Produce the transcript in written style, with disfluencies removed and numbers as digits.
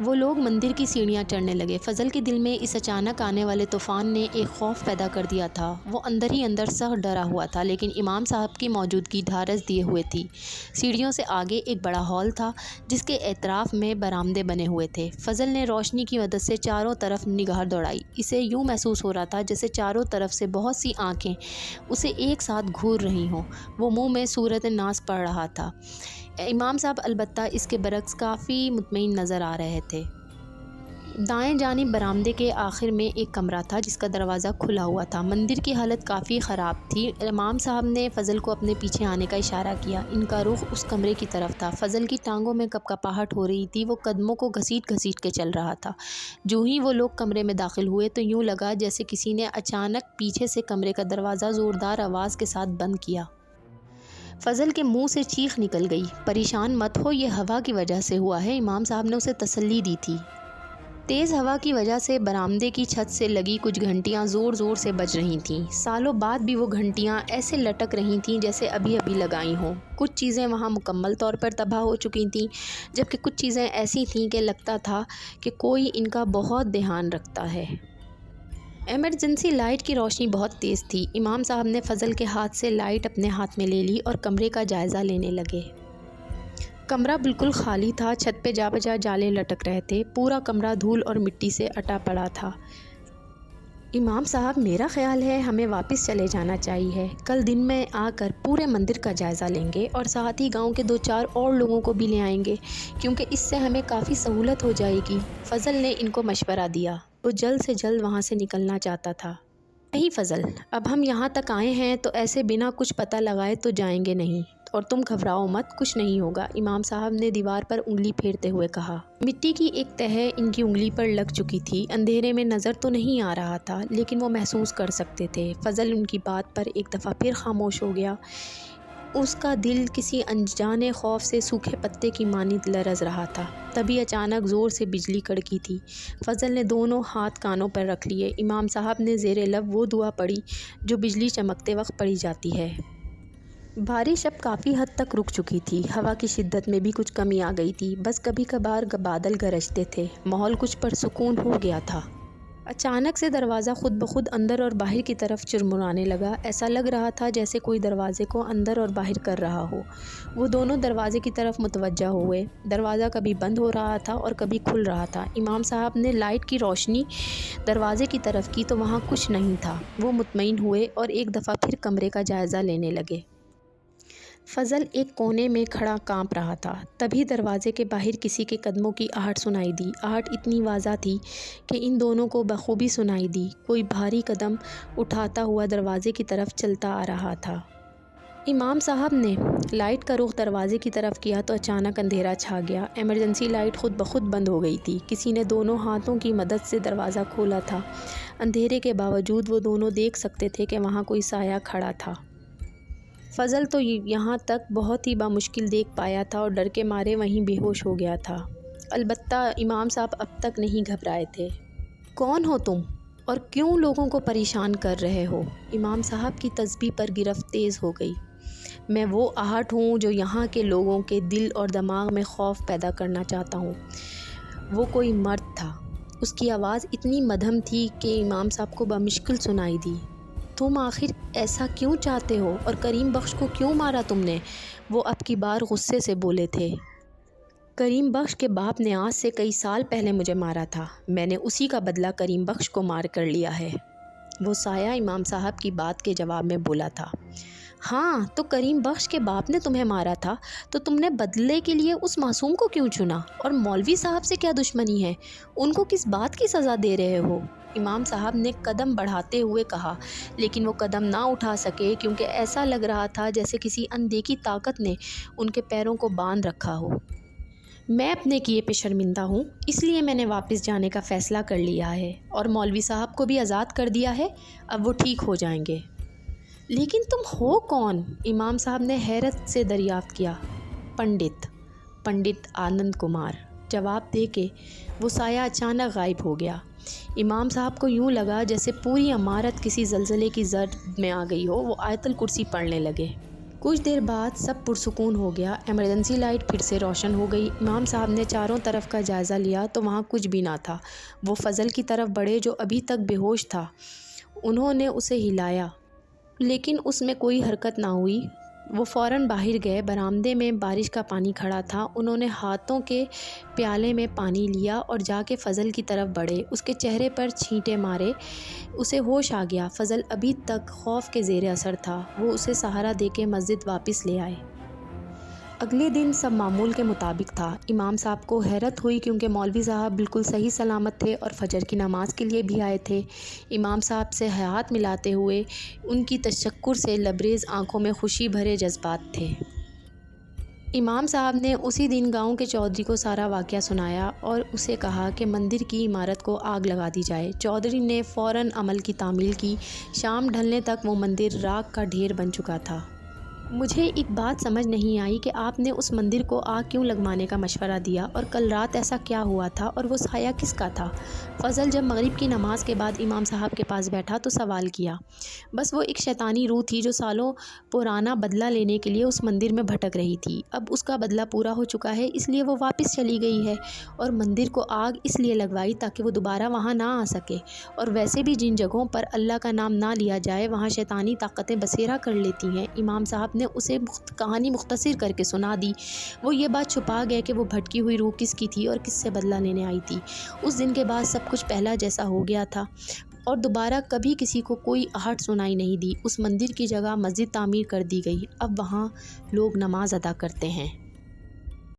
وہ لوگ مندر کی سیڑھیاں چڑھنے لگے۔ فضل کے دل میں اس اچانک آنے والے طوفان نے ایک خوف پیدا کر دیا تھا۔ وہ اندر ہی اندر سخت ڈرا ہوا تھا، لیکن امام صاحب کی موجودگی ڈھارس دیے ہوئے تھی۔ سیڑھیوں سے آگے ایک بڑا ہال تھا جس کے اطراف میں برآمدے بنے ہوئے تھے۔ فضل نے روشنی کی مدد سے چاروں طرف نگاہ دوڑائی۔ اسے یوں محسوس ہو رہا تھا جیسے چاروں طرف سے بہت سی آنکھیں اسے ایک ساتھ گھور رہی ہوں۔ وہ منہ میں سورۃ الناس پڑھ رہا تھا۔ امام صاحب البتہ اس کے برعکس کافی مطمئن نظر آ رہے تھے۔ دائیں جانب برآمدے کے آخر میں ایک کمرہ تھا جس کا دروازہ کھلا ہوا تھا۔ مندر کی حالت کافی خراب تھی۔ امام صاحب نے فضل کو اپنے پیچھے آنے کا اشارہ کیا۔ ان کا رخ اس کمرے کی طرف تھا۔ فضل کی ٹانگوں میں کپکپاہٹ ہو رہی تھی۔ وہ قدموں کو گھسیٹ گھسیٹ کے چل رہا تھا۔ جو ہی وہ لوگ کمرے میں داخل ہوئے تو یوں لگا جیسے کسی نے اچانک پیچھے سے کمرے کا دروازہ زوردار آواز کے ساتھ بند کیا۔ فضل کے منہ سے چیخ نکل گئی۔ پریشان مت ہو، یہ ہوا کی وجہ سے ہوا ہے، امام صاحب نے اسے تسلی دی تھی۔ تیز ہوا کی وجہ سے برآمدے کی چھت سے لگی کچھ گھنٹیاں زور زور سے بج رہی تھیں۔ سالوں بعد بھی وہ گھنٹیاں ایسے لٹک رہی تھیں جیسے ابھی ابھی لگائی ہوں۔ کچھ چیزیں وہاں مکمل طور پر تباہ ہو چکی تھیں، جبکہ کچھ چیزیں ایسی تھیں کہ لگتا تھا کہ کوئی ان کا بہت دھیان رکھتا ہے۔ ایمرجنسی لائٹ کی روشنی بہت تیز تھی۔ امام صاحب نے فضل کے ہاتھ سے لائٹ اپنے ہاتھ میں لے لی اور کمرے کا جائزہ لینے لگے۔ کمرہ بالکل خالی تھا۔ چھت پہ جا بجا جالے لٹک رہے تھے۔ پورا کمرہ دھول اور مٹی سے اٹا پڑا تھا۔ امام صاحب، میرا خیال ہے ہمیں واپس چلے جانا چاہیے۔ کل دن میں آ کر پورے مندر کا جائزہ لیں گے اور ساتھ ہی گاؤں کے 2-4 اور لوگوں کو بھی لے آئیں گے، کیونکہ اس سے ہمیں کافی سہولت ہو جائے گی۔ فضل نے ان کو مشورہ دیا۔ وہ جلد سے جلد وہاں سے نکلنا چاہتا تھا۔ نہیں فضل، اب ہم یہاں تک آئے ہیں تو ایسے بنا کچھ پتہ لگائے تو جائیں گے نہیں، اور تم گھبراؤ مت، کچھ نہیں ہوگا، امام صاحب نے دیوار پر انگلی پھیرتے ہوئے کہا۔ مٹی کی ایک تہہ ان کی انگلی پر لگ چکی تھی۔ اندھیرے میں نظر تو نہیں آ رہا تھا، لیکن وہ محسوس کر سکتے تھے۔ فضل ان کی بات پر ایک دفعہ پھر خاموش ہو گیا۔ اس کا دل کسی انجانے خوف سے سوکھے پتے کی مانند لرز رہا تھا۔ تبھی اچانک زور سے بجلی کڑکی تھی۔ فضل نے دونوں ہاتھ کانوں پر رکھ لیے۔ امام صاحب نے زیر لب وہ دعا پڑھی جو بجلی چمکتے وقت پڑھی جاتی ہے۔ بارش اب کافی حد تک رک چکی تھی۔ ہوا کی شدت میں بھی کچھ کمی آ گئی تھی۔ بس کبھی کبھار بادل گرجتے تھے۔ ماحول کچھ پرسکون ہو گیا تھا۔ اچانک سے دروازہ خود بخود اندر اور باہر کی طرف چرمرانے لگا۔ ایسا لگ رہا تھا جیسے کوئی دروازے کو اندر اور باہر کر رہا ہو۔ وہ دونوں دروازے کی طرف متوجہ ہوئے۔ دروازہ کبھی بند ہو رہا تھا اور کبھی کھل رہا تھا۔ امام صاحب نے لائٹ کی روشنی دروازے کی طرف کی تو وہاں کچھ نہیں تھا۔ وہ مطمئن ہوئے اور ایک دفعہ پھر کمرے کا جائزہ لینے لگے۔ فضل ایک کونے میں کھڑا کانپ رہا تھا۔ تبھی دروازے کے باہر کسی کے قدموں کی آہٹ سنائی دی۔ آہٹ اتنی واضح تھی کہ ان دونوں کو بخوبی سنائی دی۔ کوئی بھاری قدم اٹھاتا ہوا دروازے کی طرف چلتا آ رہا تھا۔ امام صاحب نے لائٹ کا رخ دروازے کی طرف کیا تو اچانک اندھیرا چھا گیا۔ ایمرجنسی لائٹ خود بخود بند ہو گئی تھی۔ کسی نے دونوں ہاتھوں کی مدد سے دروازہ کھولا تھا۔ اندھیرے کے باوجود وہ دونوں دیکھ سکتے تھے کہ وہاں کوئی سایہ کھڑا تھا۔ فضل تو یہاں تک بہت ہی بامشکل دیکھ پایا تھا اور ڈر کے مارے وہیں بے ہوش ہو گیا تھا۔ البتہ امام صاحب اب تک نہیں گھبرائے تھے۔ کون ہو تم اور کیوں لوگوں کو پریشان کر رہے ہو؟ امام صاحب کی تسبیح پر گرفت تیز ہو گئی۔ میں وہ آہٹ ہوں جو یہاں کے لوگوں کے دل اور دماغ میں خوف پیدا کرنا چاہتا ہوں۔ وہ کوئی مرد تھا۔ اس کی آواز اتنی مدھم تھی کہ امام صاحب کو بمشکل سنائی دی۔ تم آخر ایسا کیوں چاہتے ہو اور کریم بخش کو کیوں مارا تم نے؟ وہ اب کی بار غصے سے بولے تھے۔ کریم بخش کے باپ نے آج سے کئی سال پہلے مجھے مارا تھا۔ میں نے اسی کا بدلہ کریم بخش کو مار کر لیا ہے، وہ سایہ امام صاحب کی بات کے جواب میں بولا تھا۔ ہاں تو کریم بخش کے باپ نے تمہیں مارا تھا تو تم نے بدلے کے لیے اس معصوم کو کیوں چنا؟ اور مولوی صاحب سے کیا دشمنی ہے؟ ان کو کس بات کی سزا دے رہے ہو؟ امام صاحب نے قدم بڑھاتے ہوئے کہا، لیکن وہ قدم نہ اٹھا سکے کیونکہ ایسا لگ رہا تھا جیسے کسی اندیکھی طاقت نے ان کے پیروں کو باندھ رکھا ہو۔ میں اپنے کیے پہ شرمندہ ہوں، اس لیے میں نے واپس جانے کا فیصلہ کر لیا ہے اور مولوی صاحب کو بھی آزاد کر دیا ہے۔ اب وہ ٹھیک ہو جائیں گے۔ لیکن تم ہو کون؟ امام صاحب نے حیرت سے دریافت کیا۔ پنڈت آنند کمار، جواب دے کے وہ سایہ اچانک غائب ہو گیا۔ امام صاحب کو یوں لگا جیسے پوری عمارت کسی زلزلے کی زد میں آ گئی ہو۔ وہ آیت الکرسی پڑھنے لگے۔ کچھ دیر بعد سب پرسکون ہو گیا۔ ایمرجنسی لائٹ پھر سے روشن ہو گئی۔ امام صاحب نے چاروں طرف کا جائزہ لیا تو وہاں کچھ بھی نہ تھا۔ وہ فضل کی طرف بڑھے جو ابھی تک بے ہوش تھا۔ انہوں نے اسے ہلایا لیکن اس میں کوئی حرکت نہ ہوئی۔ وہ فوراً باہر گئے۔ برآمدے میں بارش کا پانی کھڑا تھا۔ انہوں نے ہاتھوں کے پیالے میں پانی لیا اور جا کے فضل کی طرف بڑھے۔ اس کے چہرے پر چھینٹے مارے۔ اسے ہوش آ گیا۔ فضل ابھی تک خوف کے زیر اثر تھا۔ وہ اسے سہارا دے کے مسجد واپس لے آئے۔ اگلے دن سب معمول کے مطابق تھا۔ امام صاحب کو حیرت ہوئی کیونکہ مولوی صاحب بالکل صحیح سلامت تھے اور فجر کی نماز کے لیے بھی آئے تھے۔ امام صاحب سے ہاتھ ملاتے ہوئے ان کی تشکر سے لبریز آنکھوں میں خوشی بھرے جذبات تھے۔ امام صاحب نے اسی دن گاؤں کے چودھری کو سارا واقعہ سنایا اور اسے کہا کہ مندر کی عمارت کو آگ لگا دی جائے۔ چودھری نے فوراً عمل کی تعمیل کی۔ شام ڈھلنے تک وہ مندر راکھ کا ڈھیر بن چکا تھا۔ مجھے ایک بات سمجھ نہیں آئی کہ آپ نے اس مندر کو آگ کیوں لگوانے کا مشورہ دیا اور کل رات ایسا کیا ہوا تھا اور وہ سایہ کس کا تھا؟ فضل جب مغرب کی نماز کے بعد امام صاحب کے پاس بیٹھا تو سوال کیا۔ بس وہ ایک شیطانی روح تھی جو سالوں پرانا بدلہ لینے کے لیے اس مندر میں بھٹک رہی تھی۔ اب اس کا بدلہ پورا ہو چکا ہے اس لیے وہ واپس چلی گئی ہے اور مندر کو آگ اس لیے لگوائی تاکہ وہ دوبارہ وہاں نہ آ سکے۔ اور ویسے بھی جن جگہوں پر اللہ کا نام نہ لیا جائے وہاں شیطانی طاقتیں بسیرا کر لیتی ہیں۔ امام صاحب نے اسے کہانی مختصر کر کے سنا دی۔ وہ یہ بات چھپا گئے کہ وہ بھٹکی ہوئی روح کس کی تھی اور کس سے بدلہ لینے آئی تھی۔ اس دن کے بعد سب کچھ پہلا جیسا ہو گیا تھا اور دوبارہ کبھی کسی کو کوئی آہٹ سنائی نہیں دی۔ اس مندر کی جگہ مسجد تعمیر کر دی گئی۔ اب وہاں لوگ نماز ادا کرتے ہیں۔